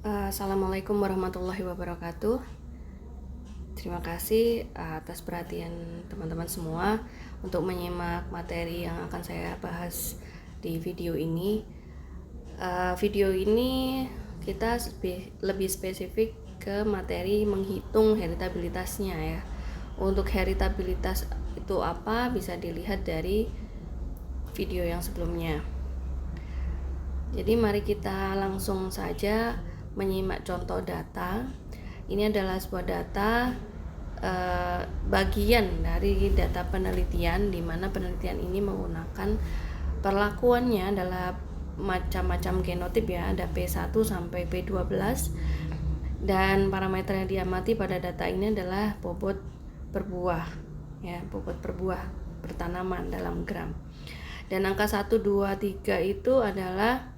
Assalamualaikum warahmatullahi wabarakatuh. Terima kasih atas perhatian teman-teman semua untuk menyimak materi yang akan saya bahas di video ini. Video ini kita lebih spesifik ke materi menghitung heritabilitasnya ya. Untuk heritabilitas itu apa bisa dilihat dari video yang sebelumnya. Jadi mari kita langsung saja menyimak contoh data. Ini adalah sebuah data bagian dari data penelitian, di mana penelitian ini menggunakan perlakuannya adalah macam-macam genotip ya, ada P1 sampai P12, dan parameter yang diamati pada data ini adalah bobot per buah ya, bobot per buah per tanaman dalam gram. Dan angka 1, 2, 3 itu adalah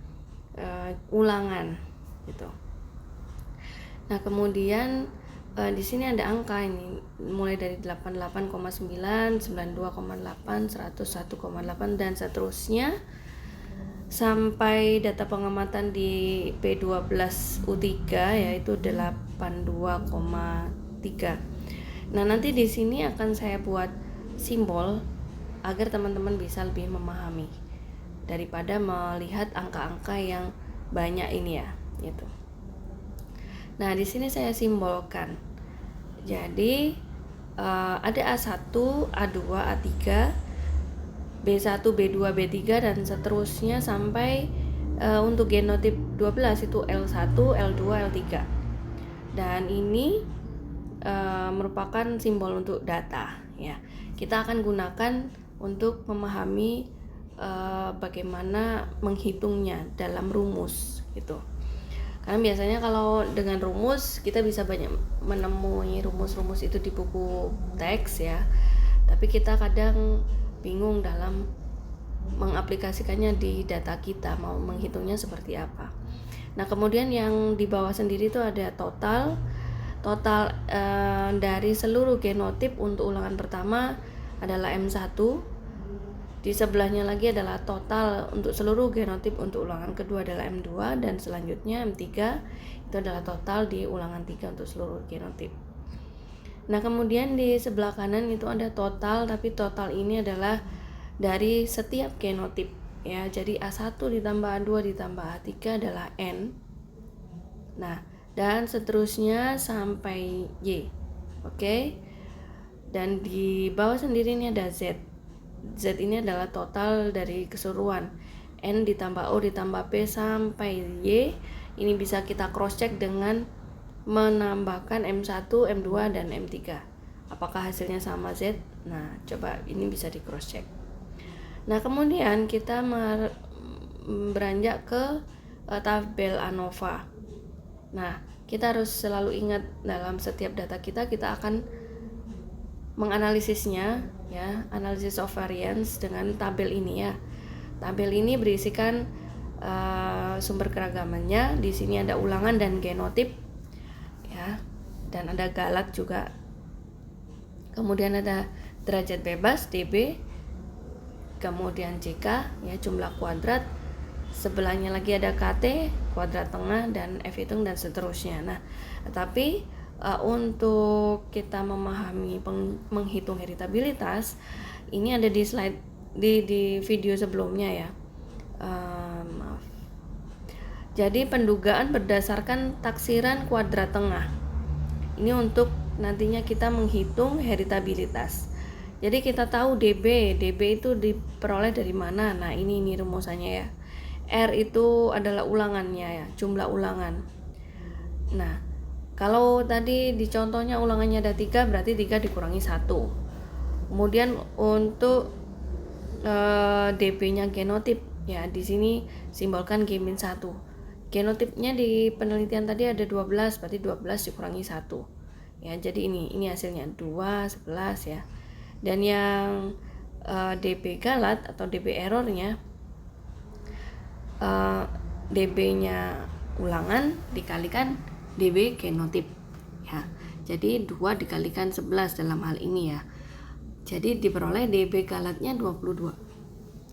ulangan gitu. Nah, kemudian di sini ada angka ini mulai dari 88,9, 92,8, 101,8 dan seterusnya sampai data pengamatan di P12U3 yaitu 82,3. Nah, nanti di sini akan saya buat simbol agar teman-teman bisa lebih memahami daripada melihat angka-angka yang banyak ini ya, gitu. Nah, di sini saya simbolkan. Jadi ada A1, A2, A3, B1, B2, B3 dan seterusnya sampai untuk genotip 12 itu L1, L2, L3. Dan ini merupakan simbol untuk data ya. Kita akan gunakan untuk memahami bagaimana menghitungnya dalam rumus gitu. Karena biasanya kalau dengan rumus kita bisa banyak menemui rumus-rumus itu di buku teks ya. Tapi kita kadang bingung dalam mengaplikasikannya di data kita, mau menghitungnya seperti apa. Nah, kemudian yang di bawah sendiri itu ada total dari seluruh genotip untuk ulangan pertama adalah M1. Di sebelahnya lagi adalah total untuk seluruh genotip untuk ulangan kedua adalah M2, dan selanjutnya M3 itu adalah total di ulangan 3 untuk seluruh genotip. Nah, kemudian di sebelah kanan itu ada total, tapi total ini adalah dari setiap genotip ya. Jadi A1 ditambah A2 ditambah A3 adalah N. Nah, dan seterusnya sampai Y. Oke. Dan di bawah sendiri ini ada Z. Z ini adalah total dari keseluruhan. N ditambah O ditambah P sampai Y. Ini bisa kita cross check dengan menambahkan M1, M2 dan M3. Apakah hasilnya sama Z? Nah, coba ini bisa di cross check. Nah, kemudian kita beranjak ke tabel ANOVA. Nah, kita harus selalu ingat dalam setiap data kita akan menganalisisnya ya, analisis of variance dengan tabel ini ya. Tabel ini berisikan sumber keragamannya. Di sini ada ulangan dan genotip ya, dan ada galat juga. Kemudian ada derajat bebas DB, kemudian JK ya, jumlah kuadrat. Sebelahnya lagi ada KT, kuadrat tengah, dan F hitung dan seterusnya. Nah, tetapi untuk kita memahami menghitung heritabilitas ini ada di slide di video sebelumnya ya. Maaf. Jadi pendugaan berdasarkan taksiran kuadrat tengah. Ini untuk nantinya kita menghitung heritabilitas. Jadi kita tahu DB itu diperoleh dari mana? Nah, ini rumusannya ya. R itu adalah ulangannya ya, jumlah ulangan. Nah, kalau tadi di contohnya ulangannya ada 3, berarti 3 dikurangi 1. Kemudian untuk DB-nya genotip ya, di sini simbolkan G-1. Genotipnya di penelitian tadi ada 12, berarti 12 dikurangi 1. Ya, jadi ini hasilnya 2, 11 ya. Dan yang DB galat atau DB errornya DB-nya ulangan dikalikan DB genotip ya. Jadi 2 dikalikan 11 dalam hal ini ya. Jadi diperoleh DB galatnya 22.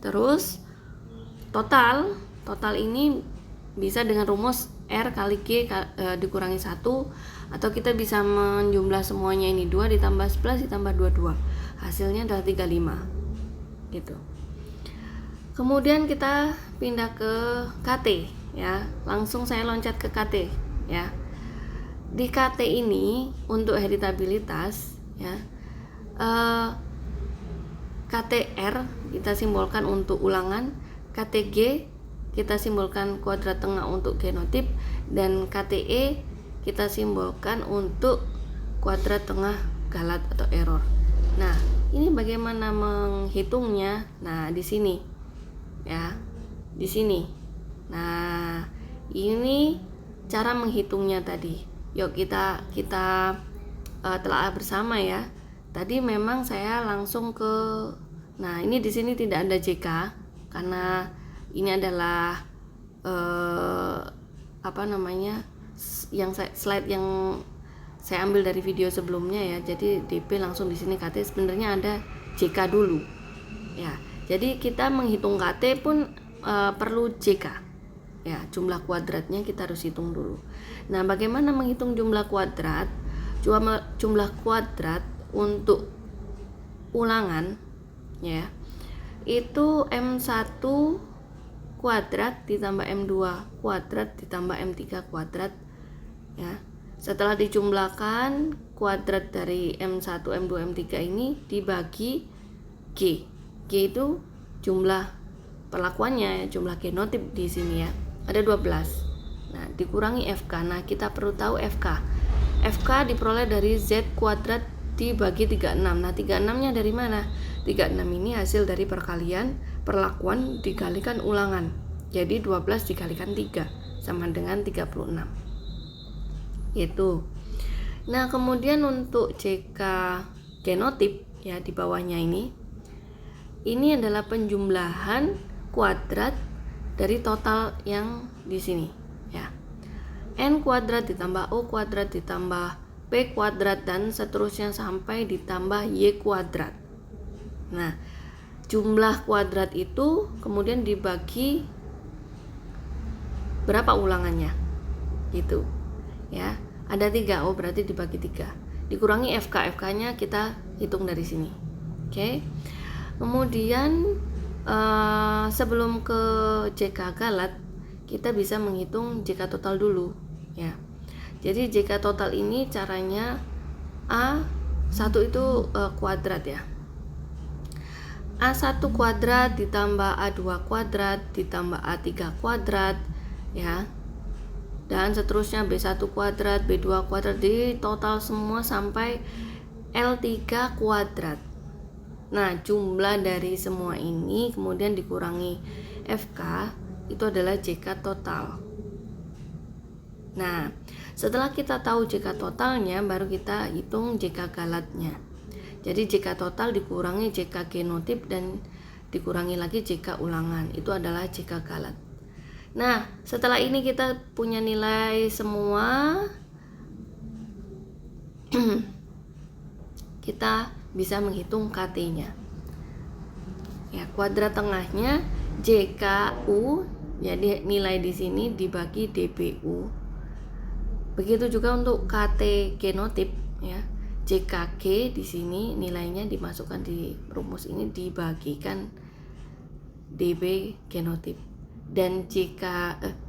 Terus total ini bisa dengan rumus R kali G dikurangi 1, atau kita bisa menjumlah semuanya ini 2 ditambah 11 ditambah 22. Hasilnya adalah 35. Gitu. Kemudian kita pindah ke KT ya. Langsung saya loncat ke KT ya. Di KT ini untuk heritabilitas ya, KTR kita simbolkan untuk ulangan, KTG kita simbolkan kuadrat tengah untuk genotip, dan KTE kita simbolkan untuk kuadrat tengah galat atau error. Nah, ini bagaimana menghitungnya? Nah, di sini ya, di sini. Nah, ini cara menghitungnya tadi. Yuk kita telah bersama ya. Tadi memang saya langsung ke, nah ini di sini tidak ada JK karena ini adalah slide yang saya ambil dari video sebelumnya ya. Jadi DP langsung di sini, KT sebenarnya ada JK dulu ya. Jadi kita menghitung KT pun perlu JK ya, jumlah kuadratnya kita harus hitung dulu. Nah, bagaimana menghitung jumlah kuadrat? Jumlah kuadrat untuk ulangan ya, itu M1 kuadrat ditambah M2 kuadrat ditambah M3 kuadrat ya. Setelah dijumlahkan, kuadrat dari M1, M2, M3 ini dibagi G. G itu jumlah perlakuannya, jumlah genotip di sini ya. Ada 12. Nah, dikurangi FK. Nah, kita perlu tahu FK. FK diperoleh dari Z kuadrat dibagi 36. Nah, 36-nya dari mana? 36 ini hasil dari perkalian perlakuan dikalikan ulangan. Jadi 12 dikalikan 3 sama dengan 36. Itu. Nah, kemudian untuk JK genotip ya di bawahnya ini adalah penjumlahan kuadrat dari total yang di sini ya. N kuadrat ditambah O kuadrat ditambah P kuadrat dan seterusnya sampai ditambah Y kuadrat. Nah, jumlah kuadrat itu kemudian dibagi berapa ulangannya gitu ya. Ada 3, berarti dibagi 3. Dikurangi FK, FK-nya kita hitung dari sini. Oke. Kemudian sebelum ke JK galat, kita bisa menghitung JK total dulu ya. Jadi JK total ini caranya A1 itu kuadrat ya. A1 kuadrat ditambah A2 kuadrat ditambah A3 kuadrat ya. Dan seterusnya B1 kuadrat, B2 kuadrat, di total semua sampai L3 kuadrat. Nah, jumlah dari semua ini kemudian dikurangi FK, itu adalah JK total. Nah, setelah kita tahu JK totalnya, baru kita hitung JK galatnya. Jadi JK total dikurangi JK genotip dan dikurangi lagi JK ulangan, itu adalah JK galat. Nah, setelah ini kita punya nilai semua, kita bisa menghitung KT-nya. Ya, kuadrat tengahnya JKU, jadi nilai di sini dibagi DBU. Begitu juga untuk KT genotip ya. JKG di sini nilainya dimasukkan di rumus ini dibagikan DB genotip. Dan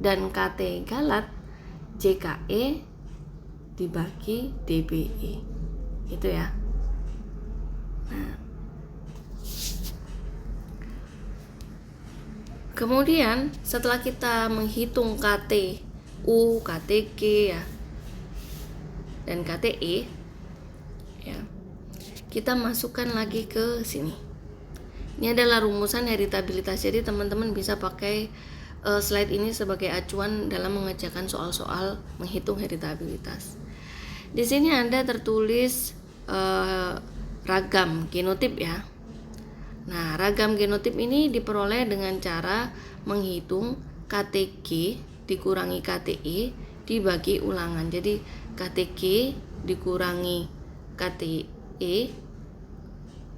dan KT galat JKE dibagi DBE. Itu ya. Nah, kemudian setelah kita menghitung KTU, KTG ya, dan KTE ya, kita masukkan lagi ke sini. Ini adalah rumusan heritabilitas. Jadi teman-teman bisa pakai slide ini sebagai acuan dalam mengerjakan soal-soal menghitung heritabilitas. Di sini ada tertulis ragam genotip ya. Nah, ragam genotip ini diperoleh dengan cara menghitung KTG dikurangi KTE dibagi ulangan. Jadi KTG dikurangi KTE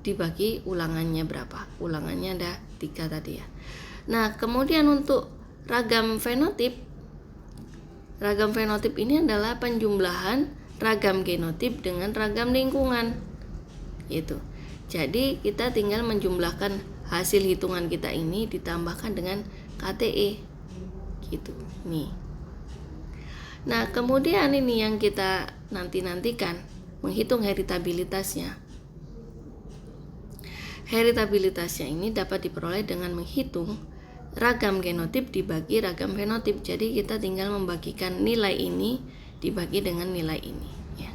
dibagi ulangannya berapa? Ulangannya ada 3 tadi ya. Nah, kemudian untuk ragam fenotip Ragam fenotip ini adalah penjumlahan ragam genotip dengan ragam lingkungan. Gitu. Jadi kita tinggal menjumlahkan hasil hitungan kita ini ditambahkan dengan KTE. Gitu. Nih. Nah, kemudian ini yang kita nantikan, menghitung heritabilitasnya. Heritabilitasnya ini dapat diperoleh dengan menghitung ragam genotip dibagi ragam fenotip. Jadi kita tinggal membagikan nilai ini dibagi dengan nilai ini, ya.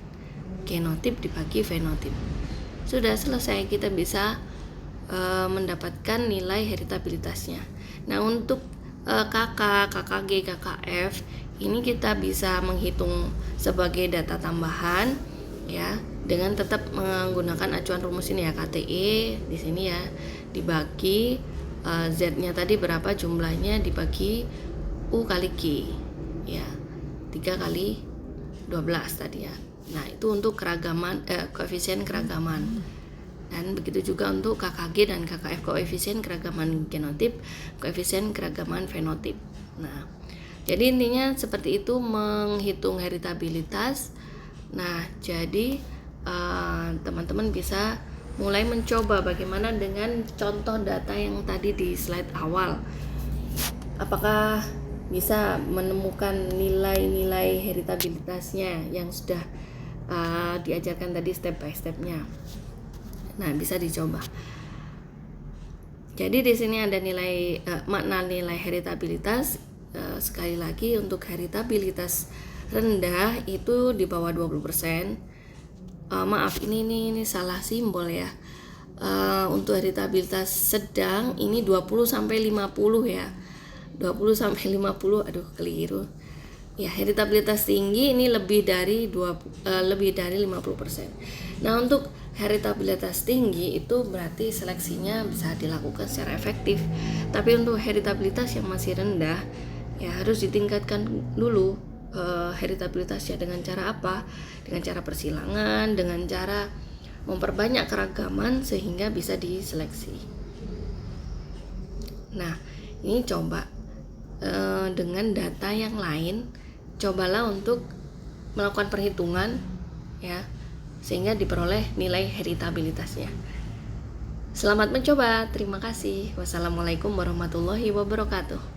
Genotip dibagi fenotip. Sudah selesai, kita bisa mendapatkan nilai heritabilitasnya. Nah, untuk KK, KKG, KKF ini kita bisa menghitung sebagai data tambahan, ya, dengan tetap menggunakan acuan rumus ini ya, KTE di sini ya, dibagi Z-nya tadi berapa jumlahnya dibagi U kali Q, ya, 3 kali 12 tadi ya. Nah, itu untuk keragaman koefisien keragaman. Dan begitu juga untuk KKG dan KKF, koefisien keragaman genotip, koefisien keragaman fenotip. Nah, jadi intinya seperti itu menghitung heritabilitas. Nah, jadi teman-teman bisa mulai mencoba bagaimana dengan contoh data yang tadi di slide awal. Apakah bisa menemukan nilai-nilai heritabilitasnya yang sudah diajarkan tadi step by stepnya. Nah, bisa dicoba. Jadi di sini ada nilai makna nilai heritabilitas. Sekali lagi, untuk heritabilitas rendah itu di bawah 20%. Maaf, ini salah simbol ya. Untuk heritabilitas sedang ini 20 sampai 50 ya. 20 sampai 50, aduh keliru. Ya, heritabilitas tinggi ini lebih dari 50%. Nah, untuk heritabilitas tinggi itu berarti seleksinya bisa dilakukan secara efektif. Tapi untuk heritabilitas yang masih rendah, ya harus ditingkatkan dulu heritabilitasnya. Dengan cara apa? Dengan cara persilangan, dengan cara memperbanyak keragaman sehingga bisa diseleksi. Nah, ini coba dengan data yang lain, cobalah untuk melakukan perhitungan, ya, sehingga diperoleh nilai heritabilitasnya. Selamat mencoba, terima kasih. Wassalamualaikum warahmatullahi wabarakatuh.